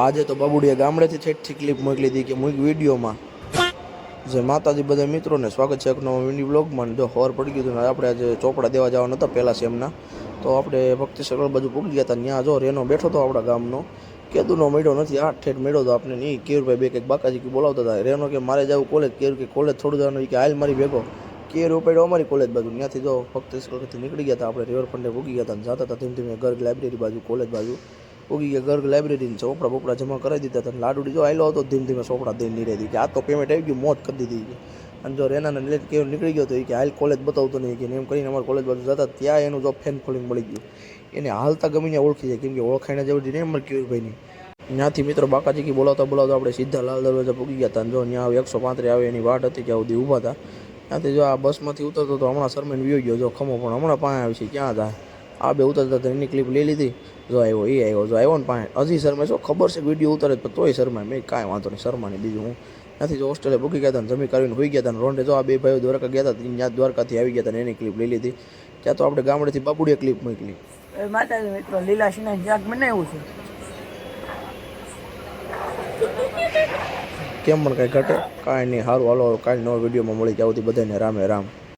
આજે તો બાબુડિયા ગામડેથી છેટથી ક્લિપ મોકલી હતી કે મૂક વિડીયોમાં જે માતાજી બધા મિત્રોને સ્વાગત છે એક નવો મિની બ્લોગમાં. જો ખબર પડી ગયું હતું આપણે આજે ચોપડા દેવા જવાના હતા પહેલાં સેમના, તો આપણે ભક્તિ સર્કલ બાજુ પૂગી ગયા હતા. ત્યાં જો રેનો બેઠો હતો આપણા ગામનો, કેદુનો મળ્યો નથી, 8 ઠેઠ મળ્યો હતો આપણે. નહીં કેરુભાઈ બે કંઈક બાકાજી બોલાવતા હતા. રેનો કે મારે જવું કોલેજ, કેરું કે કોલેજ થોડું જવાનું કે હાલ મારી ભેગો. કેર ઉપાડ્યો અમારી કોલેજ બાજુ. ત્યાંથી જો ભક્તિ સર્કલથી નીકળી ગયા હતા આપણે, રિવરફ્રન્ટે પૂગી ગયા હતા. જતા હતા ધીમે ધીમે ગર્ગ લાઇબ્રેરી બાજુ, કોલેજ બાજુ ઉગી ગયા. ગર્ગ લાઇબ્રેરીને ચોપડા બોપડા જમા કરાવી દીધા હતા. લાડુડી જો આવેલો હતો ધીમે ધીમે ચોપડા દઈને નીકળી હતી કે આ તો પેમેન્ટ આવી ગયું, મોત કરી દીધી. અને જો રેનાને લેટ કે નીકળી ગયો હતો એ કે હાલ કોલેજ બતાવતો નહીં કે એમ કરીને અમારે કોલેજ બાજુ જતા ત્યાં એનું જો ફેન ફોલિંગ મળી ગયું. એને હાલતા ગમીને ઓળખી જાય, કેમ કે ઓળખાઈને જવું નહીં અમારે કેયુરભાઈની. ત્યાંથી મિત્રો બાકાજી બોલાવતા આપણે સીધા લાલ દરવાજા પૂગી ગયા હતા. જો ત્યાં 135 આવે એની વાટ હતી ત્યાં સુધી ઊભા હતા. ત્યાંથી જો આ બસમાંથી ઉતરતો તો હમણાં સરમેન વિયો ગયો. જો ખમો પણ હમણાં પાસે આવી છે, ક્યાં હતા આ બે ઉતરતા હતા. એની ક્લિપ લઈ લીધી. જો આવ્યો એ આવ્યો, જો આવ્યો ને પાસે હજી શરમાય. શું ખબર છે વિડીયો ઉતારે પણ તોય શરમાય. મેં કાંઈ વાંધો નહીં, શરમાની બીજું હું ત્યાંથી જો હોસ્ટેલે ભૂકી ગયા હતા. જમી કરીને હોઈ ગયા હતા. રોંડે જો આ બે ભાઈઓ દ્વારકા ગયા હતા, ત્યાં દ્વારકાથી આવી ગયા હતા. એની ક્લિપ લઈ લીધી. ત્યાં તો આપણે ગામડેથી બાબુડિયા ક્લિપ મોકલી. માતાજી મિત્રો લીલા સિંહ શાક બનાવ્યું છે. કેમ પણ કાંઈ ઘટે કાંઈ નહીં. સારું હાલો, કાંઈ નવો વિડીયોમાં મળી. ત્યાં સુધી બધાને રામે રામ.